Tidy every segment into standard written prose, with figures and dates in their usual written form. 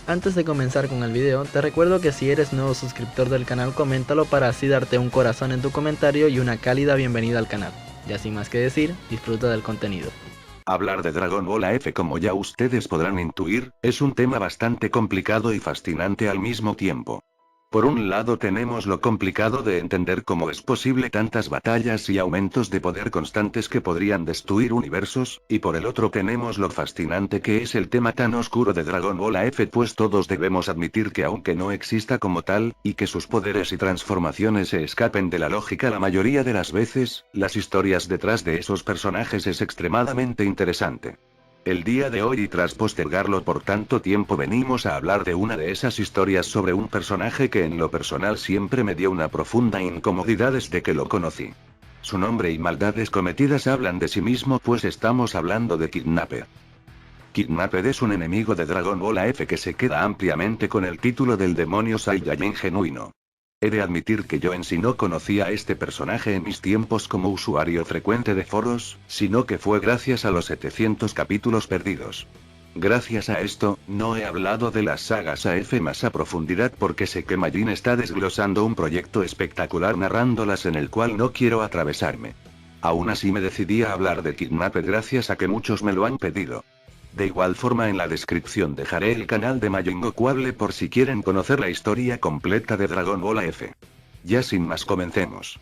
Antes de comenzar con el video, te recuerdo que si eres nuevo suscriptor del canal, coméntalo para así darte un corazón en tu comentario y una cálida bienvenida al canal. Ya sin más que decir, disfruta del contenido. Hablar de Dragon Ball AF, como ya ustedes podrán intuir, es un tema bastante complicado y fascinante al mismo tiempo. Por un lado tenemos lo complicado de entender cómo es posible tantas batallas y aumentos de poder constantes que podrían destruir universos, y por el otro tenemos lo fascinante que es el tema tan oscuro de Dragon Ball AF, pues todos debemos admitir que aunque no exista como tal, y que sus poderes y transformaciones se escapen de la lógica la mayoría de las veces, las historias detrás de esos personajes es extremadamente interesante. El día de hoy, y tras postergarlo por tanto tiempo, venimos a hablar de una de esas historias sobre un personaje que en lo personal siempre me dio una profunda incomodidad desde que lo conocí. Su nombre y maldades cometidas hablan de sí mismo, pues estamos hablando de Kidnapper. Kidnapper es un enemigo de Dragon Ball AF que se queda ampliamente con el título del demonio Saiyajin genuino. He de admitir que yo en sí no conocía a este personaje en mis tiempos como usuario frecuente de foros, sino que fue gracias a los 700 capítulos perdidos. Gracias a esto, no he hablado de las sagas AF más a profundidad porque sé que Majin está desglosando un proyecto espectacular narrándolas en el cual no quiero atravesarme. Aún así me decidí a hablar de Kidnapper gracias a que muchos me lo han pedido. De igual forma, en la descripción dejaré el canal de Majin Gokuable por si quieren conocer la historia completa de Dragon Ball AF. Ya sin más, comencemos.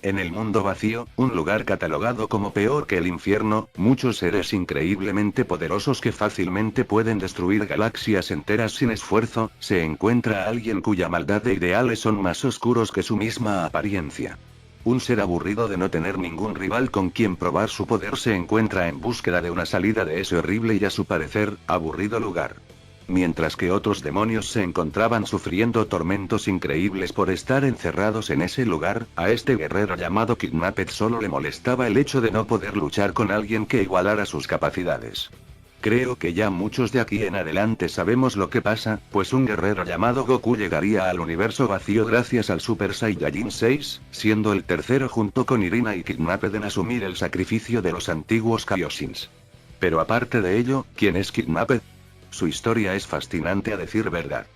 En el mundo vacío, un lugar catalogado como peor que el infierno, muchos seres increíblemente poderosos que fácilmente pueden destruir galaxias enteras sin esfuerzo, se encuentra alguien cuya maldad e ideales son más oscuros que su misma apariencia. Un ser aburrido de no tener ningún rival con quien probar su poder se encuentra en búsqueda de una salida de ese horrible y, a su parecer, aburrido lugar. Mientras que otros demonios se encontraban sufriendo tormentos increíbles por estar encerrados en ese lugar, a este guerrero llamado Kidnapper solo le molestaba el hecho de no poder luchar con alguien que igualara sus capacidades. Creo que ya muchos de aquí en adelante sabemos lo que pasa, pues un guerrero llamado Goku llegaría al universo vacío gracias al Super Saiyajin 6, siendo el tercero junto con Irina y Kidnapper en asumir el sacrificio de los antiguos Kaioshins. Pero aparte de ello, ¿quién es Kidnapper? Su historia es fascinante a decir verdad.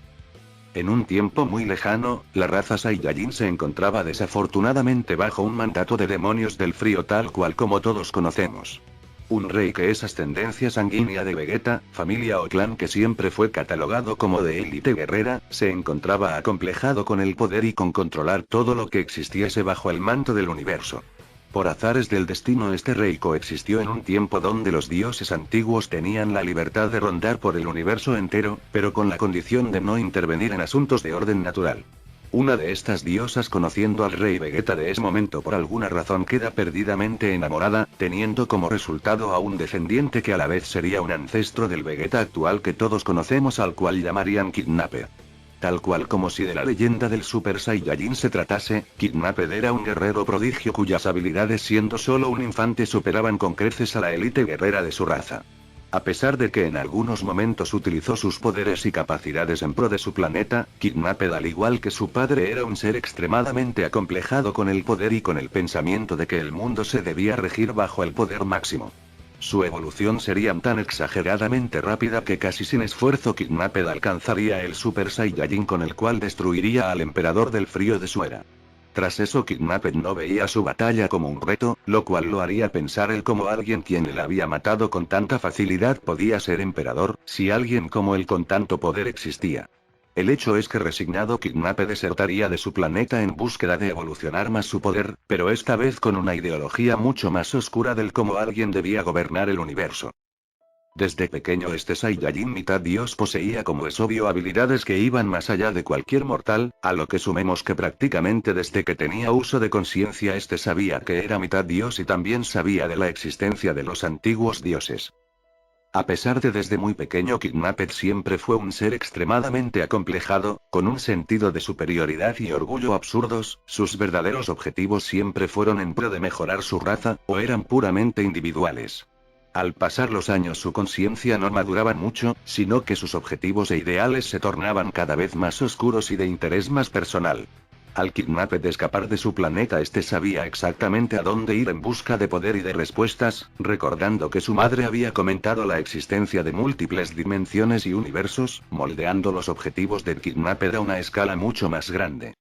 En un tiempo muy lejano, la raza Saiyajin se encontraba desafortunadamente bajo un mandato de demonios del frío tal cual como todos conocemos. Un rey que es ascendencia sanguínea de Vegeta, familia o clan que siempre fue catalogado como de élite guerrera, se encontraba acomplejado con el poder y con controlar todo lo que existiese bajo el manto del universo. Por azares del destino, este rey coexistió en un tiempo donde los dioses antiguos tenían la libertad de rondar por el universo entero, pero con la condición de no intervenir en asuntos de orden natural. Una de estas diosas, conociendo al rey Vegeta de ese momento, por alguna razón queda perdidamente enamorada, teniendo como resultado a un descendiente que a la vez sería un ancestro del Vegeta actual que todos conocemos, al cual llamarían Kidnapper. Tal cual como si de la leyenda del Super Saiyajin se tratase, Kidnapper era un guerrero prodigio cuyas habilidades, siendo solo un infante, superaban con creces a la élite guerrera de su raza. A pesar de que en algunos momentos utilizó sus poderes y capacidades en pro de su planeta, Kidnapper, al igual que su padre, era un ser extremadamente acomplejado con el poder y con el pensamiento de que el mundo se debía regir bajo el poder máximo. Su evolución sería tan exageradamente rápida que casi sin esfuerzo Kidnapper alcanzaría el Super Saiyajin con el cual destruiría al emperador del frío de su era. Tras eso, Kidnapper no veía su batalla como un reto, lo cual lo haría pensar él como alguien quien le había matado con tanta facilidad podía ser emperador, si alguien como él con tanto poder existía. El hecho es que, resignado, Kidnapper desertaría de su planeta en búsqueda de evolucionar más su poder, pero esta vez con una ideología mucho más oscura del cómo alguien debía gobernar el universo. Desde pequeño, este Saiyajin mitad dios poseía, como es obvio, habilidades que iban más allá de cualquier mortal, a lo que sumemos que prácticamente desde que tenía uso de conciencia este sabía que era mitad dios y también sabía de la existencia de los antiguos dioses. A pesar de desde muy pequeño, Kidnapper siempre fue un ser extremadamente acomplejado, con un sentido de superioridad y orgullo absurdos. Sus verdaderos objetivos siempre fueron en pro de mejorar su raza, o eran puramente individuales. Al pasar los años, su conciencia no maduraba mucho, sino que sus objetivos e ideales se tornaban cada vez más oscuros y de interés más personal. Al Kidnapped escapar de su planeta, este sabía exactamente a dónde ir en busca de poder y de respuestas, recordando que su madre había comentado la existencia de múltiples dimensiones y universos, moldeando los objetivos del Kidnapped a una escala mucho más grande.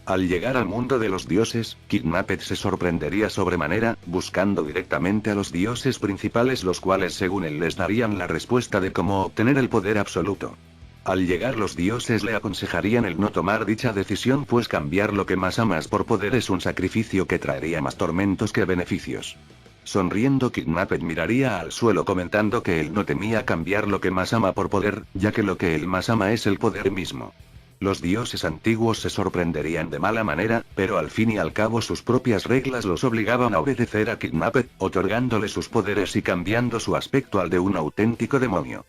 Al llegar al mundo de los dioses, Kidnapped se sorprendería sobremanera, buscando directamente a los dioses principales, los cuales según él les darían la respuesta de cómo obtener el poder absoluto. Al llegar los dioses le aconsejarían el no tomar dicha decisión, pues cambiar lo que más amas por poder es un sacrificio que traería más tormentos que beneficios. Sonriendo, Kidnapped miraría al suelo comentando que él no temía cambiar lo que más ama por poder, ya que lo que él más ama es el poder mismo. Los dioses antiguos se sorprenderían de mala manera, pero al fin y al cabo sus propias reglas los obligaban a obedecer a Kidnapped, otorgándole sus poderes y cambiando su aspecto al de un auténtico demonio.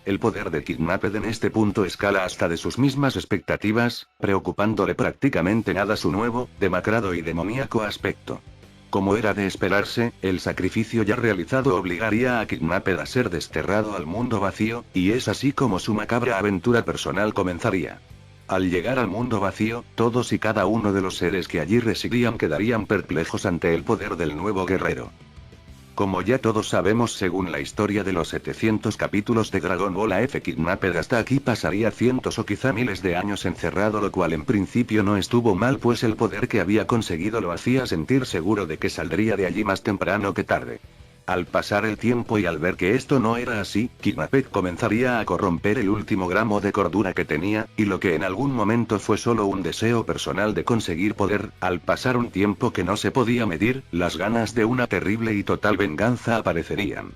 El poder de Kidnapped en este punto escala hasta de sus mismas expectativas, preocupándole prácticamente nada su nuevo, demacrado y demoníaco aspecto. Como era de esperarse, el sacrificio ya realizado obligaría a Kidnapped a ser desterrado al mundo vacío, y es así como su macabra aventura personal comenzaría. Al llegar al mundo vacío, todos y cada uno de los seres que allí residían quedarían perplejos ante el poder del nuevo guerrero. Como ya todos sabemos, según la historia de los 700 capítulos de Dragon Ball AF, Kidnapped hasta aquí pasaría cientos o quizá miles de años encerrado, lo cual en principio no estuvo mal, pues el poder que había conseguido lo hacía sentir seguro de que saldría de allí más temprano que tarde. Al pasar el tiempo y al ver que esto no era así, Kidnapped comenzaría a corromper el último gramo de cordura que tenía, y lo que en algún momento fue solo un deseo personal de conseguir poder, al pasar un tiempo que no se podía medir, las ganas de una terrible y total venganza aparecerían.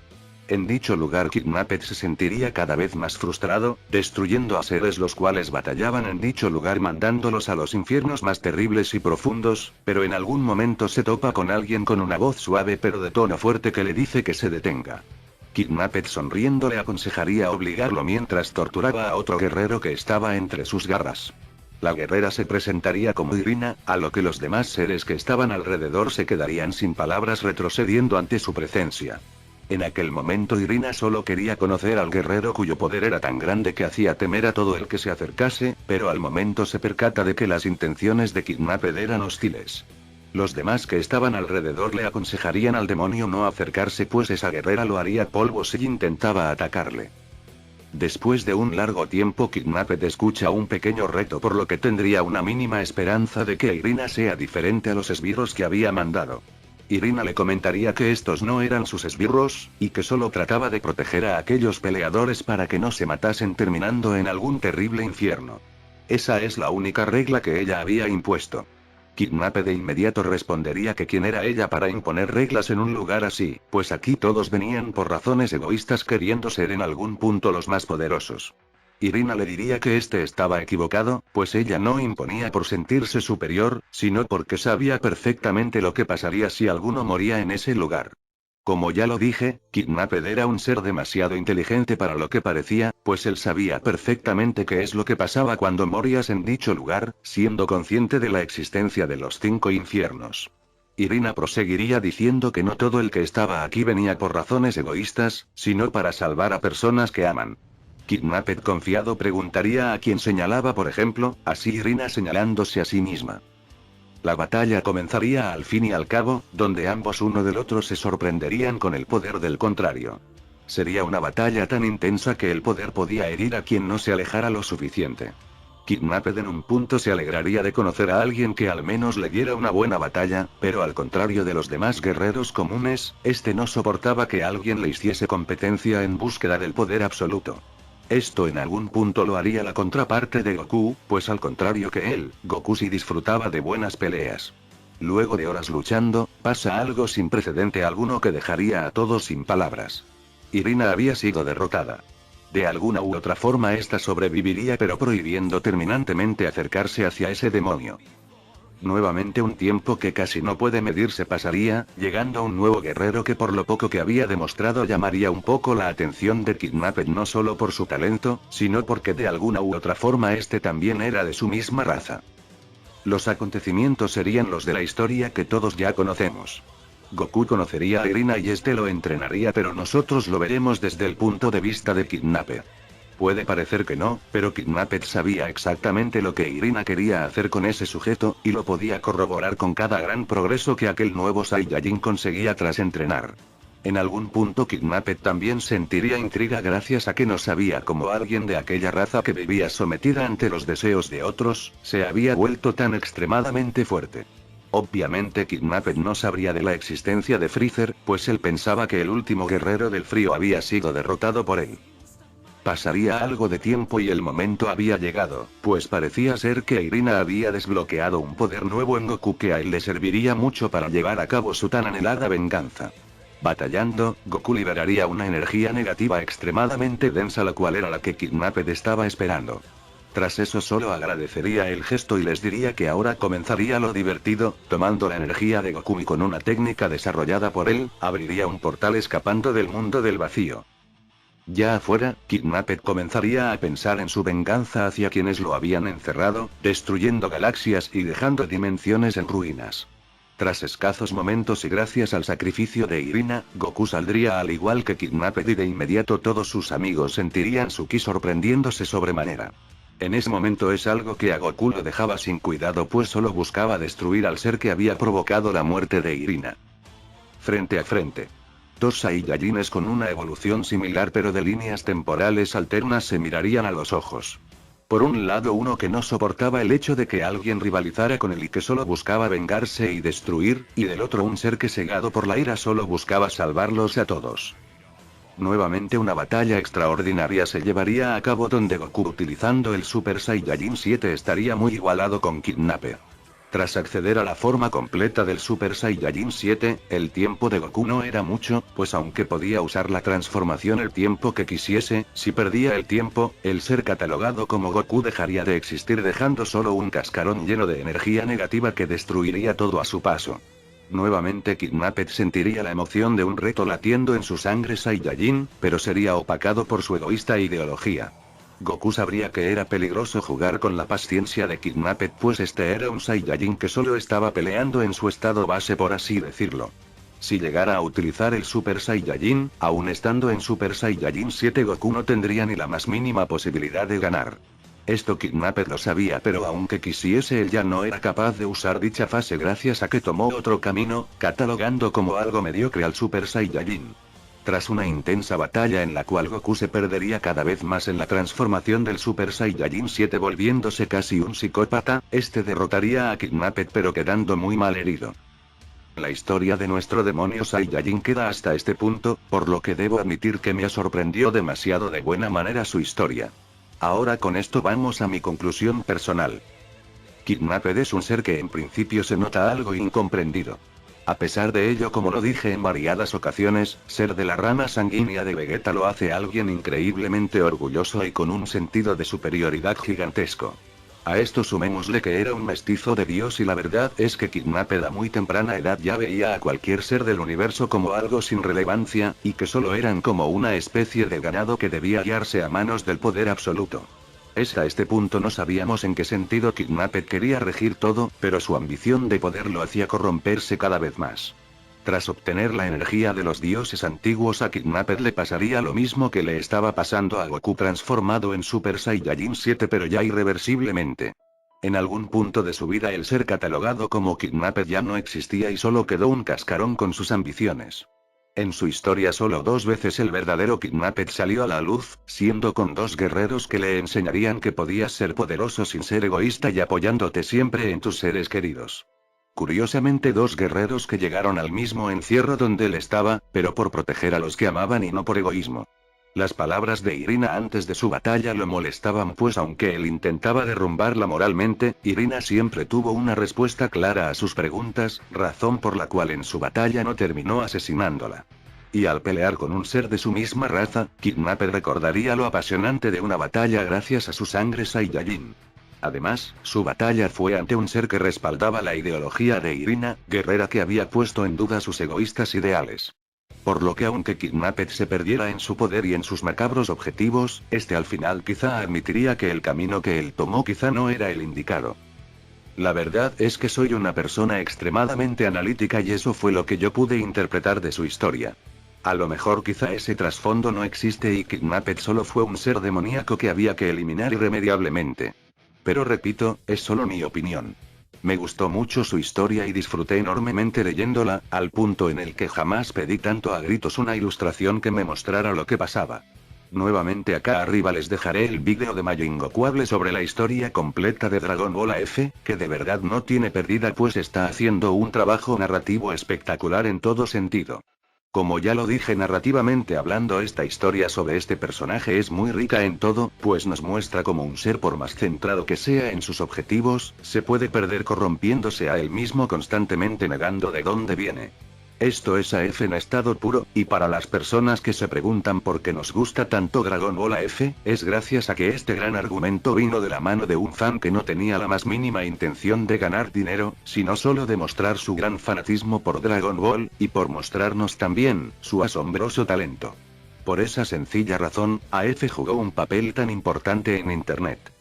En dicho lugar Kidnapped se sentiría cada vez más frustrado, destruyendo a seres los cuales batallaban en dicho lugar, mandándolos a los infiernos más terribles y profundos, pero en algún momento se topa con alguien con una voz suave pero de tono fuerte que le dice que se detenga. Kidnapped sonriendo le aconsejaría obligarlo mientras torturaba a otro guerrero que estaba entre sus garras. La guerrera se presentaría como Irina, a lo que los demás seres que estaban alrededor se quedarían sin palabras, retrocediendo ante su presencia. En aquel momento Irina solo quería conocer al guerrero cuyo poder era tan grande que hacía temer a todo el que se acercase, pero al momento se percata de que las intenciones de Kidnapped eran hostiles. Los demás que estaban alrededor le aconsejarían al demonio no acercarse, pues esa guerrera lo haría polvo si intentaba atacarle. Después de un largo tiempo Kidnapped escucha un pequeño reto, por lo que tendría una mínima esperanza de que Irina sea diferente a los esbirros que había mandado. Irina le comentaría que estos no eran sus esbirros, y que solo trataba de proteger a aquellos peleadores para que no se matasen terminando en algún terrible infierno. Esa es la única regla que ella había impuesto. Kidnapped de inmediato respondería que quién era ella para imponer reglas en un lugar así, pues aquí todos venían por razones egoístas queriendo ser en algún punto los más poderosos. Irina le diría que este estaba equivocado, pues ella no imponía por sentirse superior, sino porque sabía perfectamente lo que pasaría si alguno moría en ese lugar. Como ya lo dije, Kidnapped era un ser demasiado inteligente para lo que parecía, pues él sabía perfectamente qué es lo que pasaba cuando morías en dicho lugar, siendo consciente de la existencia de los 5 infiernos. Irina proseguiría diciendo que no todo el que estaba aquí venía por razones egoístas, sino para salvar a personas que aman. Kidnapped confiado preguntaría a quién señalaba, por ejemplo, así Irina señalándose a sí misma. La batalla comenzaría al fin y al cabo, donde ambos uno del otro se sorprenderían con el poder del contrario. Sería una batalla tan intensa que el poder podía herir a quien no se alejara lo suficiente. Kidnapped en un punto se alegraría de conocer a alguien que al menos le diera una buena batalla, pero al contrario de los demás guerreros comunes, este no soportaba que alguien le hiciese competencia en búsqueda del poder absoluto. Esto en algún punto lo haría la contraparte de Goku, pues al contrario que él, Goku sí disfrutaba de buenas peleas. Luego de horas luchando, pasa algo sin precedente alguno que dejaría a todos sin palabras. Irina había sido derrotada. De alguna u otra forma esta sobreviviría, pero prohibiendo terminantemente acercarse hacia ese demonio. Nuevamente un tiempo que casi no puede medirse pasaría, llegando un nuevo guerrero que por lo poco que había demostrado llamaría un poco la atención de Kidnapped, no solo por su talento, sino porque de alguna u otra forma este también era de su misma raza. Los acontecimientos serían los de la historia que todos ya conocemos. Goku conocería a Irina y este lo entrenaría, pero nosotros lo veremos desde el punto de vista de Kidnapped. Puede parecer que no, pero Kidnapped sabía exactamente lo que Irina quería hacer con ese sujeto, y lo podía corroborar con cada gran progreso que aquel nuevo Saiyajin conseguía tras entrenar. En algún punto Kidnapped también sentiría intriga gracias a que no sabía cómo alguien de aquella raza que vivía sometida ante los deseos de otros, se había vuelto tan extremadamente fuerte. Obviamente Kidnapped no sabría de la existencia de Freezer, pues él pensaba que el último guerrero del frío había sido derrotado por él. Pasaría algo de tiempo y el momento había llegado, pues parecía ser que Irina había desbloqueado un poder nuevo en Goku que a él le serviría mucho para llevar a cabo su tan anhelada venganza. Batallando, Goku liberaría una energía negativa extremadamente densa, la cual era la que Kidnapped estaba esperando. Tras eso solo agradecería el gesto y les diría que ahora comenzaría lo divertido, tomando la energía de Goku y con una técnica desarrollada por él, abriría un portal escapando del mundo del vacío. Ya afuera, Kidnapped comenzaría a pensar en su venganza hacia quienes lo habían encerrado, destruyendo galaxias y dejando dimensiones en ruinas. Tras escasos momentos y gracias al sacrificio de Irina, Goku saldría al igual que Kidnapped y de inmediato todos sus amigos sentirían su ki sorprendiéndose sobremanera. En ese momento es algo que a Goku lo dejaba sin cuidado, pues solo buscaba destruir al ser que había provocado la muerte de Irina. Frente a frente. Dos Saiyajines con una evolución similar pero de líneas temporales alternas se mirarían a los ojos. Por un lado uno que no soportaba el hecho de que alguien rivalizara con él y que solo buscaba vengarse y destruir, y del otro un ser que cegado por la ira solo buscaba salvarlos a todos. Nuevamente una batalla extraordinaria se llevaría a cabo donde Goku utilizando el Super Saiyajin 7 estaría muy igualado con Kidnapped. Tras acceder a la forma completa del Super Saiyajin 7, el tiempo de Goku no era mucho, pues aunque podía usar la transformación el tiempo que quisiese, si perdía el tiempo, el ser catalogado como Goku dejaría de existir dejando solo un cascarón lleno de energía negativa que destruiría todo a su paso. Nuevamente Kidnapped sentiría la emoción de un reto latiendo en su sangre Saiyajin, pero sería opacado por su egoísta ideología. Goku sabría que era peligroso jugar con la paciencia de Kidnapped, pues este era un Saiyajin que solo estaba peleando en su estado base, por así decirlo. Si llegara a utilizar el Super Saiyajin, aún estando en Super Saiyajin 7, Goku no tendría ni la más mínima posibilidad de ganar. Esto Kidnapped lo sabía, pero aunque quisiese él ya no era capaz de usar dicha fase gracias a que tomó otro camino, catalogando como algo mediocre al Super Saiyajin. Tras una intensa batalla en la cual Goku se perdería cada vez más en la transformación del Super Saiyajin 7 volviéndose casi un psicópata, este derrotaría a Kidnapped pero quedando muy mal herido. La historia de nuestro demonio Saiyajin queda hasta este punto, por lo que debo admitir que me sorprendió demasiado de buena manera su historia. Ahora con esto vamos a mi conclusión personal. Kidnapped es un ser que en principio se nota algo incomprendido. A pesar de ello, como lo dije en variadas ocasiones, ser de la rama sanguínea de Vegeta lo hace alguien increíblemente orgulloso y con un sentido de superioridad gigantesco. A esto sumémosle que era un mestizo de Dios y la verdad es que Kidnapped a muy temprana edad ya veía a cualquier ser del universo como algo sin relevancia, y que solo eran como una especie de ganado que debía guiarse a manos del poder absoluto. A este punto no sabíamos en qué sentido Kidnapped quería regir todo, pero su ambición de poder lo hacía corromperse cada vez más. Tras obtener la energía de los dioses antiguos, a Kidnapped le pasaría lo mismo que le estaba pasando a Goku transformado en Super Saiyajin 7, pero ya irreversiblemente. En algún punto de su vida el ser catalogado como Kidnapped ya no existía y solo quedó un cascarón con sus ambiciones. En su historia solo 2 veces el verdadero Kidnapped salió a la luz, siendo con 2 guerreros que le enseñarían que podías ser poderoso sin ser egoísta y apoyándote siempre en tus seres queridos. Curiosamente 2 guerreros que llegaron al mismo encierro donde él estaba, pero por proteger a los que amaban y no por egoísmo. Las palabras de Irina antes de su batalla lo molestaban, pues aunque él intentaba derrumbarla moralmente, Irina siempre tuvo una respuesta clara a sus preguntas, razón por la cual en su batalla no terminó asesinándola. Y al pelear con un ser de su misma raza, Kidnapped recordaría lo apasionante de una batalla gracias a su sangre Saiyajin. Además, su batalla fue ante un ser que respaldaba la ideología de Irina, guerrera que había puesto en duda sus egoístas ideales. Por lo que aunque Kidnapped se perdiera en su poder y en sus macabros objetivos, este al final quizá admitiría que el camino que él tomó quizá no era el indicado. La verdad es que soy una persona extremadamente analítica y eso fue lo que yo pude interpretar de su historia. A lo mejor quizá ese trasfondo no existe y Kidnapped solo fue un ser demoníaco que había que eliminar irremediablemente. Pero repito, es solo mi opinión. Me gustó mucho su historia y disfruté enormemente leyéndola, al punto en el que jamás pedí tanto a gritos una ilustración que me mostrara lo que pasaba. Nuevamente acá arriba les dejaré el vídeo de Majin Goku hable sobre la historia completa de Dragon Ball AF, que de verdad no tiene pérdida pues está haciendo un trabajo narrativo espectacular en todo sentido. Como ya lo dije narrativamente hablando, esta historia sobre este personaje es muy rica en todo, pues nos muestra como un ser por más centrado que sea en sus objetivos, se puede perder corrompiéndose a él mismo constantemente negando de dónde viene. Esto es AF en estado puro, y para las personas que se preguntan por qué nos gusta tanto Dragon Ball AF, es gracias a que este gran argumento vino de la mano de un fan que no tenía la más mínima intención de ganar dinero, sino solo de mostrar su gran fanatismo por Dragon Ball, y por mostrarnos también su asombroso talento. Por esa sencilla razón, AF jugó un papel tan importante en Internet.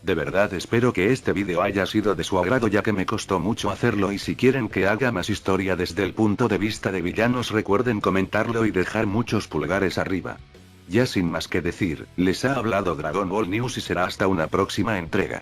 De verdad espero que este vídeo haya sido de su agrado ya que me costó mucho hacerlo y si quieren que haga más historia desde el punto de vista de villanos recuerden comentarlo y dejar muchos pulgares arriba. Ya sin más que decir, les ha hablado Dragon Ball News y será hasta una próxima entrega.